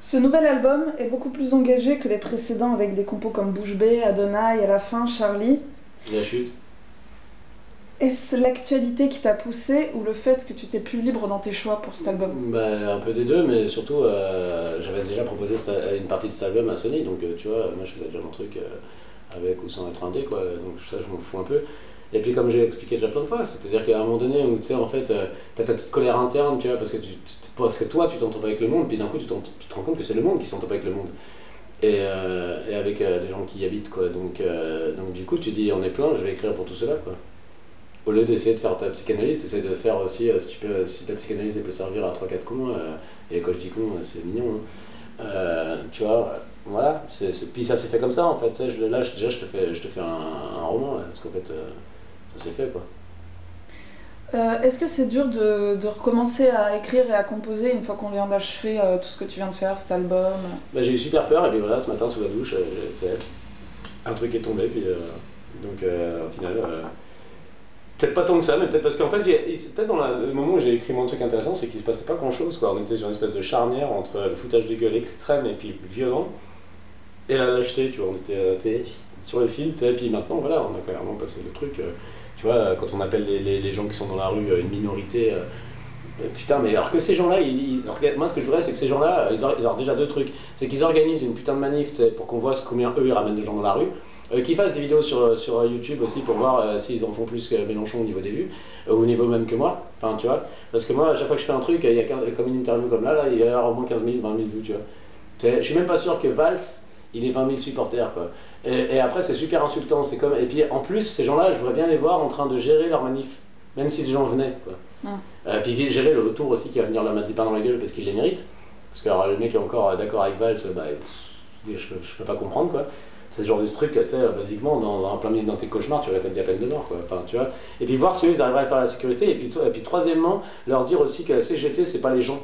Ce nouvel album est beaucoup plus engagé que les précédents avec des compos comme Bouche Bée, Adonai et à la fin Charlie. La chute. Est-ce l'actualité qui t'a poussé ou le fait que tu t'es plus libre dans tes choix pour cet album? Bah, un peu des deux, mais surtout, j'avais déjà proposé une partie de cet album à Sony, donc tu vois, moi je faisais déjà mon truc avec ou sans être indé, quoi, donc ça je m'en fous un peu. Et puis comme j'ai expliqué déjà plein de fois, c'est-à-dire qu'à un moment donné où tu sais, en fait, t'as ta petite colère interne, tu vois, parce que toi tu t'entends pas avec le monde, puis d'un coup tu te rends compte que c'est le monde qui s'entend pas avec le monde. Et avec les gens qui y habitent, quoi. Donc du coup tu dis on est plein, je vais écrire pour tout cela, quoi. Au lieu d'essayer de faire ta psychanalyse, t'essaies de faire aussi, si ta psychanalyse elle peut servir à trois quatre cons, et quand je dis con, c'est mignon, hein. Tu vois, voilà, puis ça s'est fait comme ça en fait, tu sais, déjà je te fais un roman, là, parce qu'en fait, ça s'est fait quoi. Est-ce que c'est dur de recommencer à écrire et à composer une fois qu'on vient d'achever tout ce que tu viens de faire, cet album? Bah, j'ai eu super peur, et puis voilà, ce matin sous la douche, tu sais, un truc est tombé, puis au final, peut-être pas tant que ça, mais peut-être parce qu'en fait, peut-être dans le moment où j'ai écrit mon truc intéressant, c'est qu'il se passait pas grand-chose, quoi. On était sur une espèce de charnière entre le foutage de gueule extrême et puis violent, et la lâcheté, tu vois, on était sur le fil, et puis maintenant, voilà, on a clairement passé le truc. Tu vois, quand on appelle les gens qui sont dans la rue une minorité, putain, mais alors que ces gens-là, moi ce que je voudrais, c'est que ces gens-là, ils ont déjà deux trucs. C'est qu'ils organisent une putain de manif, tu sais, pour qu'on voit combien eux ils ramènent de gens dans la rue. Qu'ils fassent des vidéos sur YouTube aussi pour voir s'ils en font plus que Mélenchon au niveau des vues, ou au niveau même que moi. Enfin, tu vois. Parce que moi, à chaque fois que je fais un truc, il y a comme une interview comme là, il y a au moins 15 000, 20 000 vues, tu vois. Je suis même pas sûr que Valls, il ait 20 000 supporters, quoi. Et après, c'est super insultant. Et puis en plus, ces gens-là, je voudrais bien les voir en train de gérer leur manif, même si les gens venaient, quoi. Puis gérer le retour aussi qui va venir leur mettre des pains dans la gueule parce qu'ils les méritent. Parce que alors, le mec est encore d'accord avec Valls, bah, je peux pas comprendre, quoi. C'est ce genre de truc, tu sais, basiquement, dans plein milieu dans tes cauchemars, tu rétablis la peine de mort, quoi. Enfin, tu vois. Et puis voir si eux, ils arriveraient à faire la sécurité. Et puis troisièmement, leur dire aussi que la CGT, c'est pas les gens.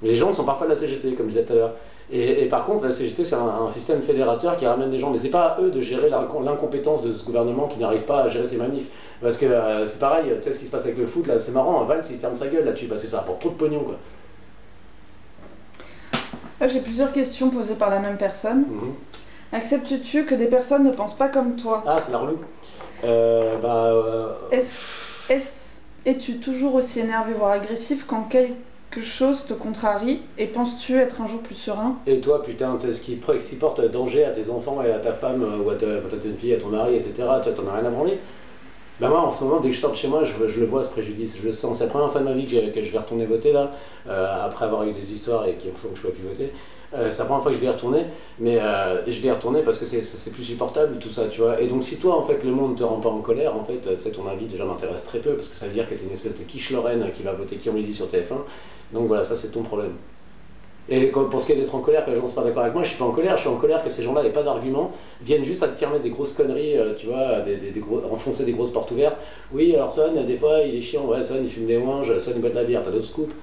Les gens sont parfois de la CGT, comme je disais tout à l'heure. Et par contre, la CGT, c'est un système fédérateur qui ramène des gens. Mais c'est pas à eux de gérer l'incompétence de ce gouvernement qui n'arrive pas à gérer ses manifs. Parce que c'est pareil, tu sais ce qui se passe avec le foot, là, c'est marrant, Valls, il ferme sa gueule là-dessus, parce que ça rapporte trop de pognon, quoi. Là, j'ai plusieurs questions posées par la même personne. Mhm. Acceptes-tu que des personnes ne pensent pas comme toi? Ah, c'est la relou. Es-tu toujours aussi énervé, voire agressif quand quelque chose te contrarie? Et penses-tu être un jour plus serein? Et toi, putain, tu sais, ce qui porte danger à tes enfants et à ta femme, ou à ta fille, à ton mari, etc., toi, t'en as rien à branler. Bah moi, en ce moment, dès que je sors de chez moi, je le vois, ce préjudice. Je le sens. C'est la première fois de ma vie que je vais retourner voter, là, après avoir eu des histoires et qu'il faut que je ne sois plus voter. C'est la première fois que je vais y retourner, mais je vais y retourner parce que c'est plus supportable, tout ça, tu vois. Et donc, si toi, en fait, le monde ne te rend pas en colère, en fait, tu sais, ton avis déjà m'intéresse très peu, parce que ça veut dire que tu es une espèce de quiche Lorraine qui va voter qui on lui dit sur TF1. Donc voilà, ça, c'est ton problème. Et pour ce qui est d'être en colère, que les gens ne sont pas d'accord avec moi, je suis pas en colère, je suis en colère que ces gens-là n'aient pas d'arguments, viennent juste à te fermer des grosses conneries, tu vois, enfoncer des grosses portes ouvertes. Oui, alors Son, des fois, il est chiant, ouais, Son, il fume des ouinges, Son, il boit de la bière, t'as d'autres scoops.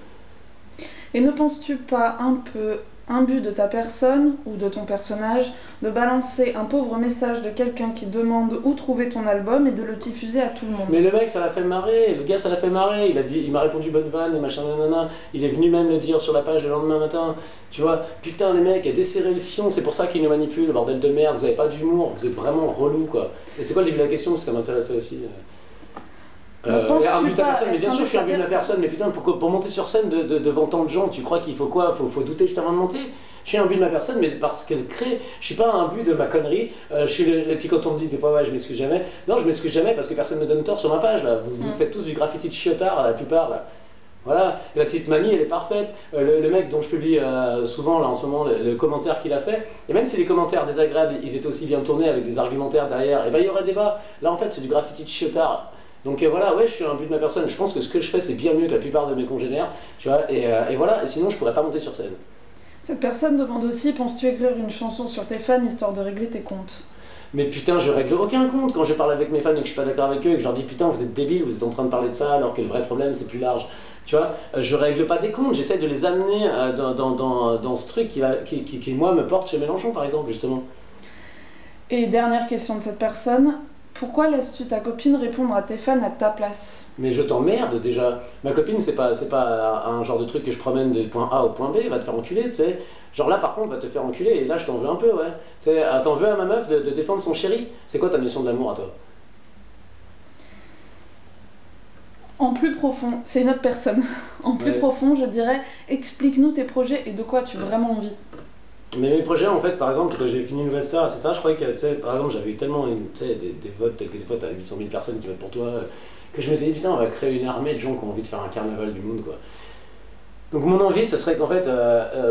Et ne penses-tu pas un peu imbu de ta personne ou de ton personnage de balancer un pauvre message de quelqu'un qui demande où trouver ton album et de le diffuser à tout le monde? Mais le mec, ça l'a fait marrer, le gars, ça l'a fait marrer, il m'a répondu bonne vanne et machin, nanana, il est venu même le dire sur la page le lendemain matin. Tu vois, putain, les mecs, desserrez le fion, c'est pour ça qu'ils nous manipulent, bordel de merde, vous avez pas d'humour, vous êtes vraiment relou, quoi. Et c'est quoi le début de la question, parce que ça m'intéressait aussi. Un but de la personne, mais bien sûr je suis un but de la personne, mais putain, pour monter sur scène devant tant de gens, tu crois qu'il faut quoi? Faut douter juste avant de monter? Je suis un but de ma personne, mais parce qu'elle crée, je suis pas un but de ma connerie. Et puis quand on me dit des fois, ouais, je m'excuse jamais, non, je m'excuse jamais parce que personne me donne tort sur ma page, là. Vous faites tous du graffiti de chiotard, la plupart, là. Voilà, et la petite mamie, elle est parfaite. Le mec dont je publie souvent, là, en ce moment, le commentaire qu'il a fait, et même si les commentaires désagréables, ils étaient aussi bien tournés avec des argumentaires derrière, et ben il y aurait débat. Là, en fait, c'est du graffiti de chiotard. Donc voilà, ouais, je suis un but de ma personne. Je pense que ce que je fais, c'est bien mieux que la plupart de mes congénères, tu vois, et voilà, et sinon, je pourrais pas monter sur scène. Cette personne demande aussi, penses-tu écrire une chanson sur tes fans histoire de régler tes comptes? Mais putain, je règle aucun compte quand je parle avec mes fans et que je suis pas d'accord avec eux et que je leur dis putain, vous êtes débiles, vous êtes en train de parler de ça alors que le vrai problème c'est plus large. Tu vois, je règle pas des comptes, j'essaie de les amener dans ce truc qui, moi, me porte chez Mélenchon par exemple, justement. Et dernière question de cette personne, Pourquoi laisses-tu ta copine répondre à tes fans à ta place? Mais je t'emmerde déjà. Ma copine, c'est pas un genre de truc que je promène de point A au point B, va te faire enculer, tu sais. Genre là, par contre, va te faire enculer, et là, je t'en veux un peu, ouais. Tu sais, t'en veux à ma meuf de défendre son chéri? C'est quoi ta notion de l'amour à toi? En plus profond, c'est une autre personne. En plus Ouais. profond, je dirais, explique-nous tes projets et de quoi as-tu vraiment envie. Mais mes projets, en fait, par exemple, quand j'ai fini Nouvelle Star, etc., je croyais que, tu sais, par exemple, j'avais eu tellement tu sais, des votes, tels que des fois, t'as 800 000 personnes qui votent pour toi, que je m'étais dit, putain, on va créer une armée de gens qui ont envie de faire un carnaval du monde, quoi. Donc mon envie, ce serait qu'en fait,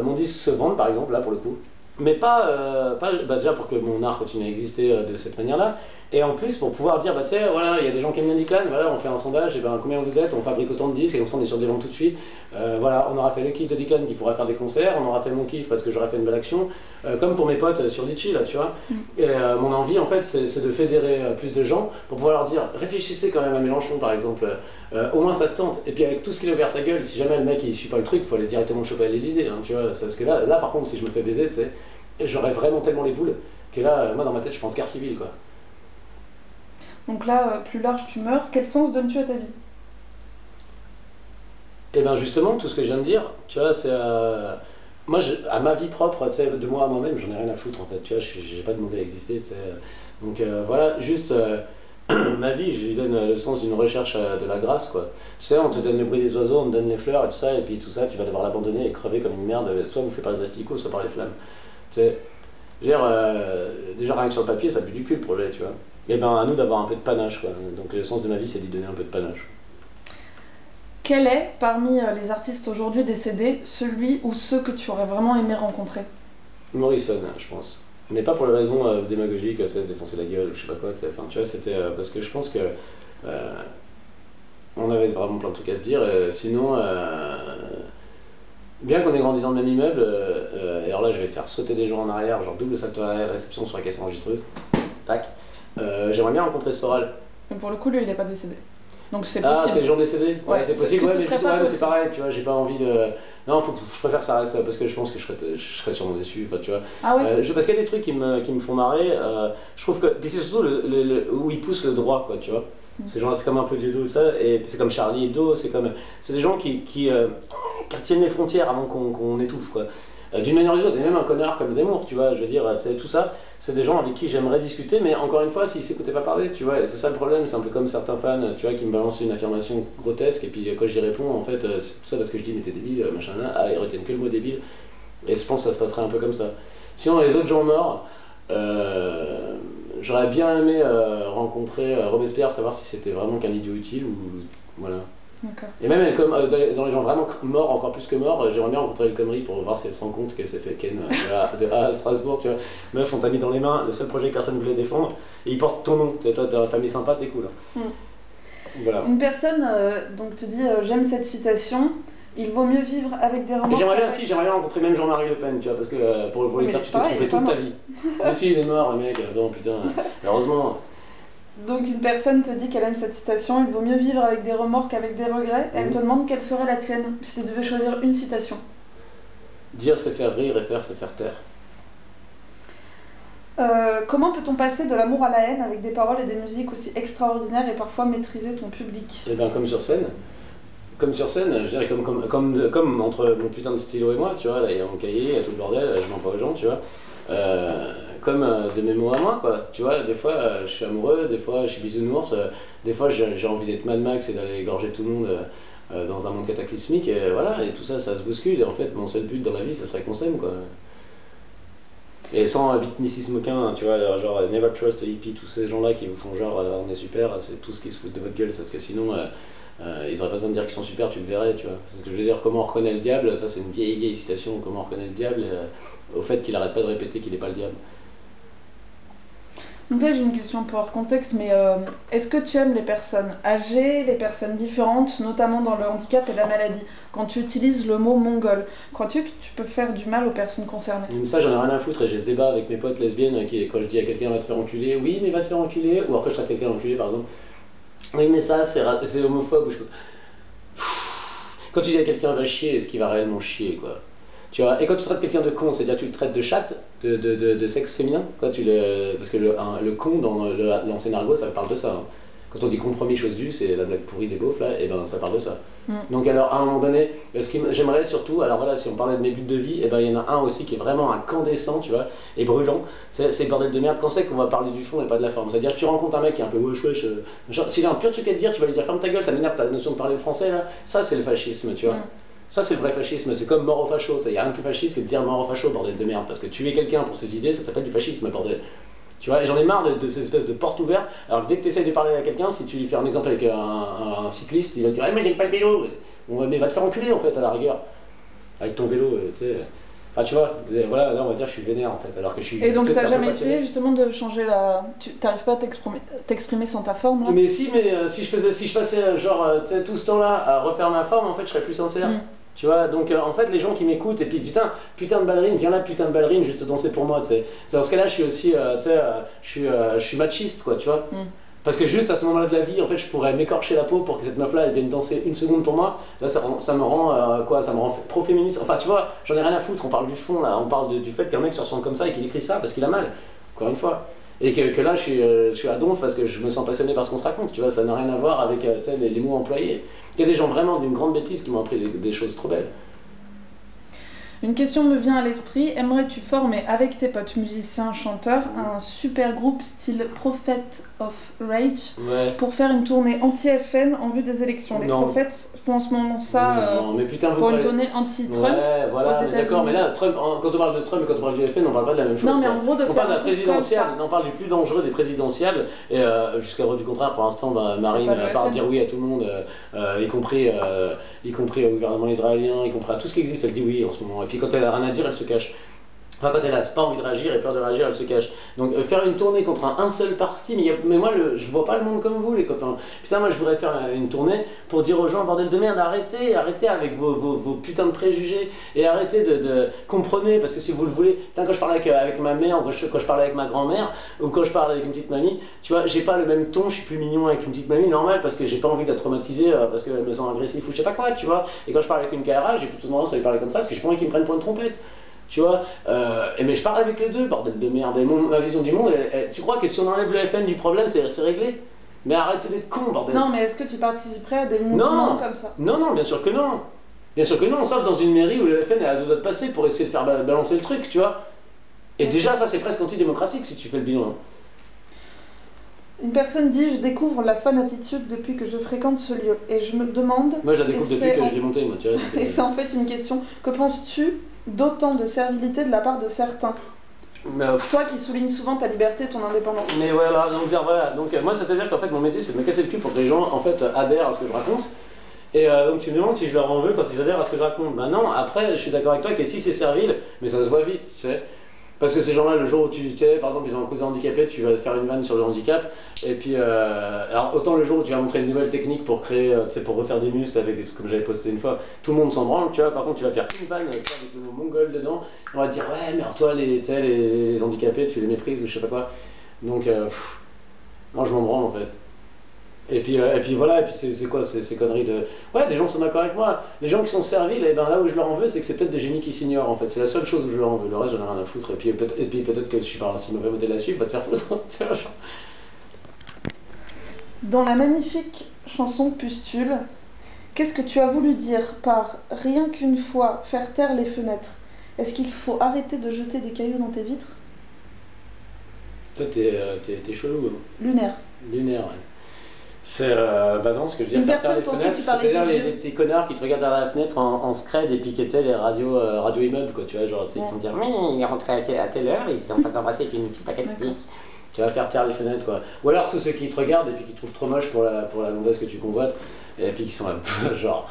mon disque se vende, par exemple, là, pour le coup. Mais pas bah, déjà pour que mon art continue à exister de cette manière-là, et en plus pour pouvoir dire, bah tu sais, voilà, il y a des gens qui aiment bien Declan, voilà, on fait un sondage, et ben combien vous êtes, on fabrique autant de disques, et comme ça on est sur des ventes tout de suite. Voilà, on aura fait le kiff de Declan qui pourrait faire des concerts, on aura fait mon kiff parce que j'aurais fait une belle action, comme pour mes potes sur Litchi, là, tu vois. Et mon envie, en fait, c'est de fédérer plus de gens pour pouvoir leur dire, réfléchissez quand même à Mélenchon, par exemple, au moins ça se tente. Et puis avec tout ce qu'il a ouvert sa gueule, si jamais le mec il suit pas le truc, il faut aller directement le choper à l'Elysée, hein, tu vois. Parce que là, par contre, si je me fais baiser, tu sais, j'aurais vraiment tellement les boules que là, moi dans ma tête, je pense guerre civile, quoi. Donc là, plus large, tu meurs. Quel sens donnes-tu à ta vie? Et bien justement, tout ce que je viens de dire, tu vois, c'est moi, à ma vie propre, tu sais, de moi à moi-même, j'en ai rien à foutre en fait, tu vois, j'ai pas demandé à exister, tu sais. Donc voilà, juste ma vie, je lui donne le sens d'une recherche de la grâce, quoi. Tu sais, on te donne le bruit des oiseaux, on te donne les fleurs et tout ça, et puis tout ça, tu vas devoir l'abandonner et crever comme une merde, soit bouffé par les asticots, soit par les flammes. Tu sais, je veux dire, déjà rien que sur le papier, ça pue du cul le projet, tu vois. Et ben à nous d'avoir un peu de panache, quoi. Donc le sens de ma vie, c'est d'y donner un peu de panache. Quel est, parmi les artistes aujourd'hui décédés, celui ou ceux que tu aurais vraiment aimé rencontrer? Morrison, je pense. Mais pas pour les raisons démagogiques, tu sais, se défoncer la gueule ou je sais pas quoi, tu sais. Enfin, tu vois, c'était parce que je pense que euh, on avait vraiment plein de trucs à se dire. Sinon, bien qu'on ait grandi dans le même immeuble, et alors là, je vais faire sauter des gens en arrière, genre double salto arrière, réception sur la caisse enregistreuse. Tac. J'aimerais bien rencontrer Soral. Mais pour le coup, lui, il n'est pas décédé. Donc c'est Ah, c'est possible. les gens décédés? Ouais, Ouais, c'est possible, que ouais, ce mais, serait ouais, pas mais c'est possible. pareil, tu vois, j'ai pas envie de. Non, je préfère que ça reste parce que je pense que je serais sûrement déçu, enfin, tu vois. Ah ouais? Parce qu'il y a des trucs qui me font marrer, je trouve que. Puis c'est surtout où ils poussent le droit, quoi, tu vois. Ces gens-là, c'est comme un peu Dieudo, tout ça, et c'est comme Charlie Hebdo, c'est comme. C'est des gens qui tiennent les frontières avant qu'on étouffe, quoi. D'une manière ou d'une autre, et même un connard comme Zemmour, tu vois, je veux dire, tu sais, tout ça, c'est des gens avec qui j'aimerais discuter, mais encore une fois, s'ils s'écoutaient pas parler, tu vois, et c'est ça le problème, c'est un peu comme certains fans, tu vois, qui me balancent une affirmation grotesque, et puis quand j'y réponds, en fait, c'est tout ça parce que je dis, mais t'es débile, machin là, ah, ils retiennent que le mot débile, et je pense que ça se passerait un peu comme ça. Sinon, les autres gens morts, j'aurais bien aimé rencontrer Robespierre, savoir si c'était vraiment qu'un idiot utile, ou. Voilà. D'accord. Et même comme, dans les gens vraiment morts, encore plus que morts, j'aimerais bien rencontrer El Khomri pour voir si elle se rend compte qu'elle s'est fait ken de A à Strasbourg, tu vois. Meuf, on t'a mis dans les mains le seul projet que personne ne voulait défendre, et il porte ton nom. Toi, t'as une famille sympa, t'es cool. Mm. Voilà. Une personne donc te dit j'aime cette citation, il vaut mieux vivre avec des Et remords. j'aimerais bien rencontrer même Jean-Marie Le Pen, tu vois, parce que pour lui Mais dire tu t'es pareil, trompé il est pas toute ta mort. vie. Mais si, il est mort, le mec, non putain. Heureusement. Donc une personne te dit qu'elle aime cette citation, il vaut mieux vivre avec des remords qu'avec des regrets. Elle te demande quelle serait la tienne si tu devais choisir une citation. Dire c'est faire rire et faire c'est faire taire. Comment peut-on passer de l'amour à la haine avec des paroles et des musiques aussi extraordinaires et parfois maîtriser ton public? Et bien comme sur scène. Comme sur scène, je dirais comme entre mon putain de stylo et moi, tu vois, là il y a mon cahier, il y a tout le bordel, je mens pas aux gens, tu vois. Comme de mes mots à moi, quoi. Tu vois, des fois je suis amoureux, des fois je suis bisounours, des fois j'ai envie d'être Mad Max et d'aller égorger tout le monde dans un monde cataclysmique, et voilà, et tout ça, ça se bouscule, et en fait, mon seul but dans la vie, ça serait qu'on s'aime, quoi. Et sans mythicisme aucun, tu vois, genre Never Trust a Hippie, tous ces gens-là qui vous font genre on est super, c'est tout ce qui se foutent de votre gueule, parce que sinon ils auraient pas besoin de dire qu'ils sont super, tu le verrais, tu vois. C'est ce que je veux dire, comment on reconnaît le diable, ça c'est une vieille citation, comment on reconnaît le diable, au fait qu'il arrête pas de répéter qu'il n'est pas le diable. Donc là j'ai une question pour hors contexte, mais est-ce que tu aimes les personnes âgées, les personnes différentes, notamment dans le handicap et la maladie? Quand tu utilises le mot mongol, crois-tu que tu peux faire du mal aux personnes concernées? Même ça, j'en ai rien à foutre, et j'ai ce débat avec mes potes lesbiennes qui, quand je dis à quelqu'un va te faire enculer, oui, mais va te faire enculer, ou alors que je traite quelqu'un d'enculé par exemple, oui, mais ça c'est homophobe. Quand tu dis à quelqu'un va chier, est-ce qu'il va réellement chier, quoi? Tu vois, et quand tu traites quelqu'un de con, c'est-à-dire tu le traites de chatte, de sexe féminin, quoi, parce que le con dans l'ancien argot, ça parle de ça. Hein. Quand on dit compromis, chose due, c'est la blague pourrie des beaufs, là, et ben ça parle de ça. Donc alors, à un moment donné, j'aimerais surtout, alors voilà, si on parlait de mes buts de vie, et ben il y en a un aussi qui est vraiment incandescent, tu vois, et brûlant, c'est bordel de merde, quand c'est qu'on va parler du fond et pas de la forme. C'est-à-dire que tu rencontres un mec qui est un peu wesh, s'il a un pur truc à te dire, tu vas lui dire ferme ta gueule, ça m'énerve ta notion de parler le français, là, ça c'est le fascisme, tu vois. Ça, c'est le vrai fascisme. C'est comme mort au facho. Il n'y a rien de plus fasciste que de dire mort au facho, bordel de merde. Parce que tuer quelqu'un pour ses idées, ça s'appelle du fascisme, bordel. Tu vois, et j'en ai marre de cette espèce de porte ouverte. Alors que dès que tu essayes de parler à quelqu'un, si tu lui fais un exemple avec un cycliste, il va te dire moi j'aime pas le vélo. Mais va te faire enculer en fait, à la rigueur. Avec ton vélo, tu sais. Enfin, tu vois, voilà, là on va dire que je suis vénère en fait. Alors que je suis. Et donc, t'as jamais essayé justement de changer la. Tu t'arrives pas à t'exprimer sans ta forme là? Mais si, si je passais genre, tu sais, tout ce temps-là à refaire ma forme, en fait, je serais plus sincère. Tu vois, donc en fait, les gens qui m'écoutent, et puis putain de ballerine, viens là, putain de ballerine, je vais te danser pour moi, tu sais. Dans ce cas-là, je suis aussi, tu sais, je suis machiste, quoi, tu vois. Parce que juste à ce moment-là de la vie, en fait, je pourrais m'écorcher la peau pour que cette meuf-là, elle vienne danser une seconde pour moi. Là, ça me rend, quoi, ça me rend pro-féministe. Enfin, tu vois, j'en ai rien à foutre, on parle du fond, là, on parle du fait qu'un mec se ressent comme ça et qu'il écrit ça parce qu'il a mal, encore une fois. Et que là, je suis à donf parce que je me sens passionné par ce qu'on se raconte, tu vois, ça n'a rien à voir avec les mots employés. Il y a des gens vraiment d'une grande bêtise qui m'ont appris des choses trop belles. Une question me vient à l'esprit. Aimerais-tu former avec tes potes musiciens, chanteurs, un super groupe style Prophet of Rage pour faire une tournée anti-FN en vue des élections? Les Prophètes font en ce moment ça mais putain, pour une tournée anti-Trump. Ouais, voilà, mais d'accord, mais là, Trump, quand on parle de Trump et quand on parle du FN, on parle pas de la même chose. Non, mais en gros, on parle de la présidentielle, on parle du plus dangereux des présidentielles, et jusqu'à preuve du contraire, pour l'instant, Marine, à part dire oui à tout le monde, y compris au gouvernement israélien, y compris à tout ce qui existe, elle dit oui en ce moment. Et puis quand elle a rien à dire, elle se cache. Enfin, quand elle a pas envie de réagir et peur de réagir, elle se cache. Donc faire une tournée contre un seul parti, mais moi je vois pas le monde comme vous les copains. Putain, moi je voudrais faire une tournée pour dire aux gens, bordel de merde, arrêtez avec vos putains de préjugés et arrêtez de comprenez, parce que si vous le voulez, putain, quand je parle avec ma mère, ou quand je parle avec ma grand-mère, ou quand je parle avec une petite mamie, tu vois, j'ai pas le même ton, je suis plus mignon avec une petite mamie, normal, parce que j'ai pas envie d'être traumatisé, parce qu'elle me sent agressif ou je sais pas quoi, tu vois. Et quand je parle avec une KRA, j'ai plutôt tendance à lui parler comme ça, parce que j'ai pas envie qu'ils me prennent pour une trompette. Tu vois, mais je parle avec les deux, bordel de merde. Et ma vision du monde, tu crois que si on enlève le FN du problème, c'est réglé? Mais arrêtez d'être con, bordel. Non, mais est-ce que tu participerais à des mouvements comme ça? Non, bien sûr que non. Bien sûr que non, sauf dans une mairie où le FN est à deux doigts de passer pour essayer de faire balancer le truc, tu vois. Et déjà, ça, c'est presque antidémocratique si tu fais le bilan. Une personne dit: je découvre la fan attitude depuis que je fréquente ce lieu. Et je me demande. Moi, je la découvre depuis que je l'ai montée, moi, tu vois. Et c'est en fait une question. Que penses-tu d'autant de servilité de la part de certains? Toi qui soulignes souvent ta liberté, ton indépendance. Mais voilà, donc moi c'est-à-dire qu'en fait mon métier c'est de me casser le cul pour que les gens en fait adhèrent à ce que je raconte. Et donc tu me demandes si je leur en veux quand ils adhèrent à ce que je raconte. Ben non, après je suis d'accord avec toi que si c'est servile, mais ça se voit vite, tu sais. Parce que ces gens-là, le jour où tu sais, par exemple, ils ont un cousin handicapé, tu vas faire une vanne sur le handicap. Et puis, alors autant le jour où tu vas montrer une nouvelle technique pour créer, tu sais, pour refaire des muscles avec des trucs comme j'avais posté une fois, tout le monde s'en branle, tu vois. Par contre, tu vas faire une vanne avec le mot mongol dedans. On va te dire, ouais, mais alors toi, les handicapés, tu les méprises ou je sais pas quoi. Donc, moi, je m'en branle en fait. Et puis voilà, et puis c'est quoi ces conneries de... Ouais, des gens sont d'accord avec moi. Les gens qui sont serviles, et ben là où je leur en veux, c'est que c'est peut-être des génies qui s'ignorent en fait. C'est la seule chose où je leur en veux. Le reste, j'en ai rien à foutre. Et puis peut-être que je suis pas un si mauvais modèle à suivre, va te faire foutre. Dans la magnifique chanson Pustule, qu'est-ce que tu as voulu dire par rien qu'une fois faire taire les fenêtres? Est-ce qu'il faut arrêter de jeter des cailloux dans tes vitres? Toi, t'es chelou. Hein. Lunaire. Lunaire, ouais. C'est non, ce que je veux dire, faire taire les fenêtres, c'est-à-dire les petits connards qui te regardent à la fenêtre en scred et puis qui étaient les radio immeubles, quoi, tu vois, genre, tu sais, qui vont dire, mais il est rentré à telle heure, il s'était en train de s'embrasser avec une petite paquette de pique. Tu vas faire taire les fenêtres, quoi. Ou alors ceux qui te regardent et puis qui te trouvent trop moche pour la gonzesse que tu convoites, et puis qui sont genre,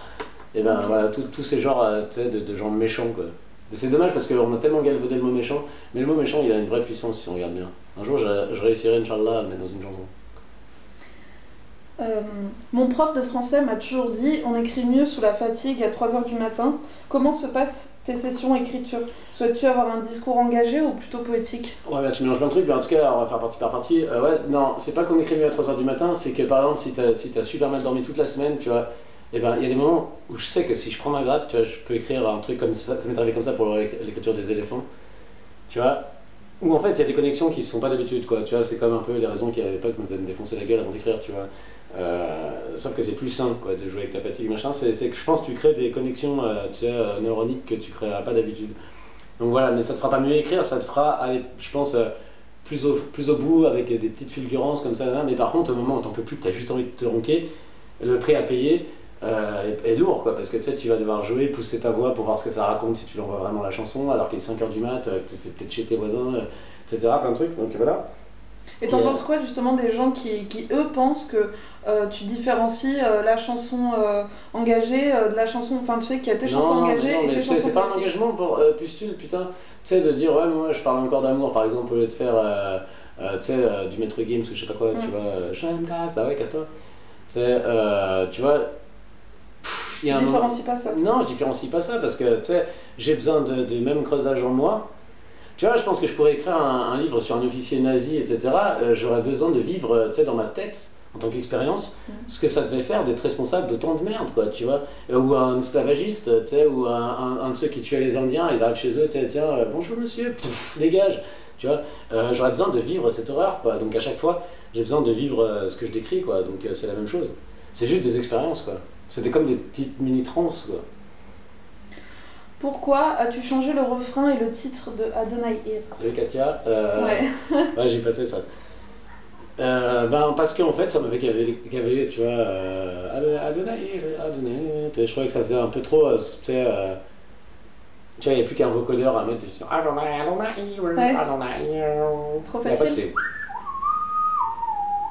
et ben voilà, tous ces genres, tu sais, de gens méchants, quoi. Mais c'est dommage parce qu'on a tellement galvaudé le mot méchant, mais le mot méchant, il a une vraie puissance si on regarde bien. Un jour, je réussirai, Inch'Allah, à le mettre dans une chanson. Mon prof de français m'a toujours dit: on écrit mieux sous la fatigue à 3h du matin. Comment se passent tes sessions écriture? Souhaites-tu avoir un discours engagé ou plutôt poétique? Ouais, bah, tu mélanges plein de trucs, mais en tout cas, on va faire partie par partie. Ouais, non, c'est pas qu'on écrit mieux à 3h du matin, c'est que par exemple, si t'as super mal dormi toute la semaine, tu vois, Et ben, il y a des moments où je sais que si je prends ma gratte, tu vois, je peux écrire un truc comme ça m'est arrivé comme ça pour l'écriture des éléphants, tu vois, où en fait il y a des connexions qui ne sont pas d'habitude, quoi, tu vois, c'est comme un peu les raisons qu'il y avait pas que me défoncer la gueule avant d'écrire, tu vois. Sauf que c'est plus simple, quoi, de jouer avec ta fatigue, machin, c'est que je pense que tu crées des connexions, tu sais, neuroniques que tu créeras pas d'habitude. Donc voilà, mais ça te fera pas mieux écrire, ça te fera aller, je pense, plus au bout avec des petites fulgurances comme ça, là. Mais par contre, au moment où t'en peux plus, que t'as juste envie de te ronquer, le prix à payer est lourd, quoi, parce que tu sais, tu vas devoir jouer, pousser ta voix pour voir ce que ça raconte si tu envoies vraiment la chanson, alors qu'il est 5h du mat, que tu fais peut-être chez tes voisins, etc., plein de trucs, donc voilà. Et t'en penses quoi justement des gens qui eux pensent que tu différencies la chanson engagée de la chanson, enfin tu sais qu'il y a tes chansons engagées et tes chansons c'est pas un politiques. engagement pour pustule, putain, tu sais, de dire ouais, mais moi je parle encore d'amour, par exemple, au lieu de faire tu sais, du Maître Gims ou je sais pas quoi, tu vois, je me casse, bah ouais, casse-toi. Tu sais, tu vois, Tu différencies pas ça? Non, je différencie pas ça parce que tu sais, j'ai besoin de même creusage en moi. Tu vois, je pense que je pourrais écrire un livre sur un officier nazi, etc. J'aurais besoin de vivre, tu sais, dans ma tête, en tant qu'expérience, ce que ça devait faire d'être responsable d'autant de merde, quoi, tu vois. Ou un esclavagiste, tu sais, ou un de ceux qui tuaient les Indiens, ils arrivent chez eux, tu sais, tiens, bonjour monsieur, pff, dégage, tu vois. J'aurais besoin de vivre cette horreur, quoi. Donc à chaque fois, j'ai besoin de vivre ce que je décris, quoi. Donc c'est la même chose. C'est juste des expériences, quoi. C'était comme des petites mini-trans, quoi. Pourquoi as-tu changé le refrain et le titre de Adonai Ir? Salut Katia. Ouais. Ouais, j'ai passé ça. Ben, parce qu'en fait, ça m'avait gavé, tu vois, Adonai, Adonai. Je trouvais que ça faisait un peu trop, tu sais, tu vois, il n'y a plus qu'un vocodeur à mettre, tu dis Adonai, Adonai, Adonai. Trop Et après, facile.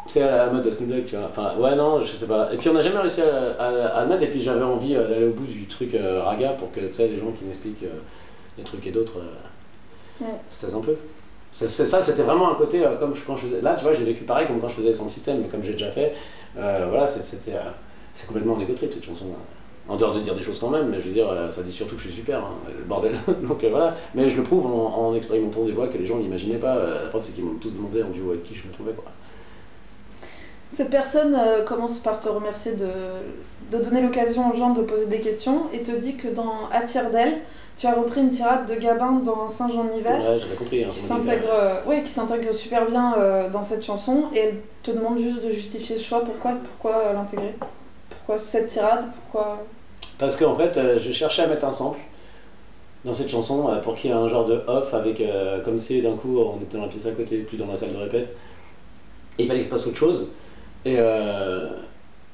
c'est à la mode de Snoop Dogg, tu vois. Enfin, ouais, non, je sais pas. Et puis on n'a jamais réussi à le mettre, et puis j'avais envie d'aller au bout du truc raga pour que, tu sais, les gens qui m'expliquent des trucs et d'autres, c'était un peu. Ça, c'était vraiment un côté comme quand je faisais. Là, tu vois, j'ai vécu pareil comme quand je faisais sans système, mais comme j'ai déjà fait, voilà, c'est complètement en égo-trip cette chanson. En dehors de dire des choses quand même, mais je veux dire, ça dit surtout que je suis super, hein, le bordel. Donc voilà, mais je le prouve en expérimentant des voix que les gens n'imaginaient pas. La preuve, c'est qu'ils m'ont tous demandé en duo avec qui je me trouvais, quoi. Cette personne commence par te remercier de donner l'occasion aux gens de poser des questions et te dit que dans Attire d'elle, tu as repris une tirade de Gabin dans Un singe en hiver. Ouais, j'avais compris. Hein, qui s'intègre super bien dans cette chanson et elle te demande juste de justifier ce choix. Pourquoi l'intégrer? Pourquoi cette tirade? Pourquoi... Parce qu'en fait, je cherchais à mettre un sample dans cette chanson pour qu'il y ait un genre de off avec comme si d'un coup on était dans la pièce à côté, plus dans la salle de répète. Et il fallait que se passe autre chose. Et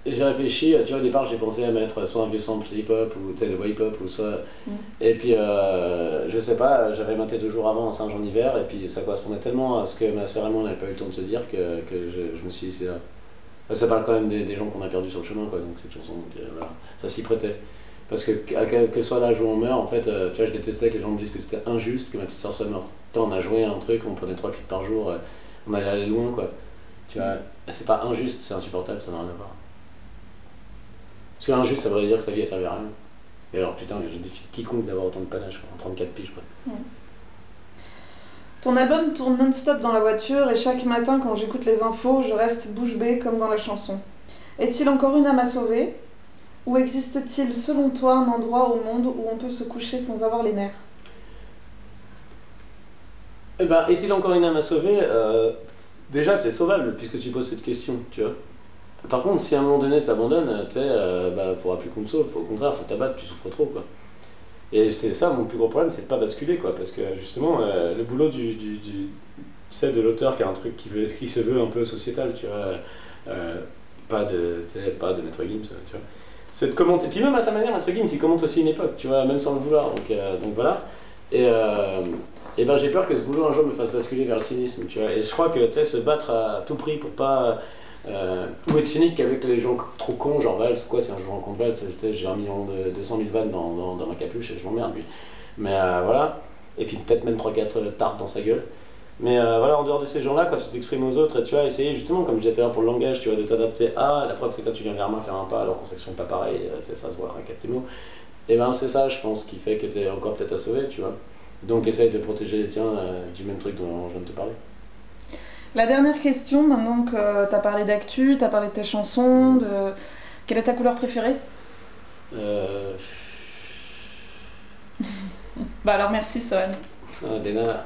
j'ai réfléchi, tu vois, au départ j'ai pensé à mettre soit un vieux sample hip-hop ou de voix hip-hop ou soit. Et puis je sais pas, j'avais maté 2 jours avant Un singe en hiver et puis ça correspondait tellement à ce que ma sœur et moi n'avait pas eu le temps de se dire que je me suis dit c'est là. Ça parle quand même des gens qu'on a perdus sur le chemin, quoi, donc cette chanson, donc, voilà, ça s'y prêtait. Parce que quel que soit l'âge où on meurt, en fait, tu vois, je détestais que les gens me disent que c'était injuste que ma petite sœur soit morte. Tant on a joué à un truc, on prenait 3 clips par jour, on allait aller loin, quoi. Tu vois, c'est pas injuste, c'est insupportable, ça n'a rien à voir. Parce que injuste, ça voudrait dire que sa vie, elle servait à rien. Et alors, putain, je défie quiconque d'avoir autant de panache, quoi, en 34 piges, quoi. Ton album tourne non-stop dans la voiture et chaque matin quand j'écoute les infos, je reste bouche bée comme dans la chanson. Est-il encore une âme à sauver? Ou existe-t-il selon toi un endroit au monde où on peut se coucher sans avoir les nerfs? Eh ben, est-il encore une âme à sauver? Déjà, tu es sauvable puisque tu poses cette question, tu vois. Par contre, si à un moment donné t'abandonnes, tu sais, bah, faudra plus qu'on te sauve, au contraire, faut t'abattre, tu souffres trop, quoi. Et c'est ça mon plus gros problème, c'est de pas basculer, quoi, parce que justement, le boulot tu sais, de l'auteur qui a un truc qui se veut un peu sociétal, tu vois, pas de Maître Gims, tu vois, c'est de commenter. Puis même à sa manière, Maître Gims, il commente aussi une époque, tu vois, même sans le vouloir, donc voilà. Et ben j'ai peur que ce boulot un jour me fasse basculer vers le cynisme, tu vois, et je crois que, tu sais, se battre à tout prix pour pas. Ou être cynique avec les gens trop cons, genre Valls, quoi, si un jour je rencontre Valls, j'ai 1 200 000 vannes dans ma capuche et je m'emmerde lui. Mais voilà, et puis peut-être même 3-4 tartes dans sa gueule. Mais voilà, en dehors de ces gens-là, quand tu t'exprimes aux autres, tu vois, essayer justement, comme je disais tout à l'heure pour le langage, tu vois, de t'adapter à. La preuve, c'est quand tu viens vers moi faire un pas alors qu'on s'exprime pas pareil, ça se voit, rien qu'à tes mots. Et ben c'est ça, je pense, qui fait que t'es encore peut-être à sauver, tu vois. Donc essaye de protéger les tiens du même truc dont je viens de te parler. La dernière question, maintenant que tu as parlé d'actu, tu as parlé de tes chansons, quelle est ta couleur préférée? Euh... Bah alors merci Sohan. Dena.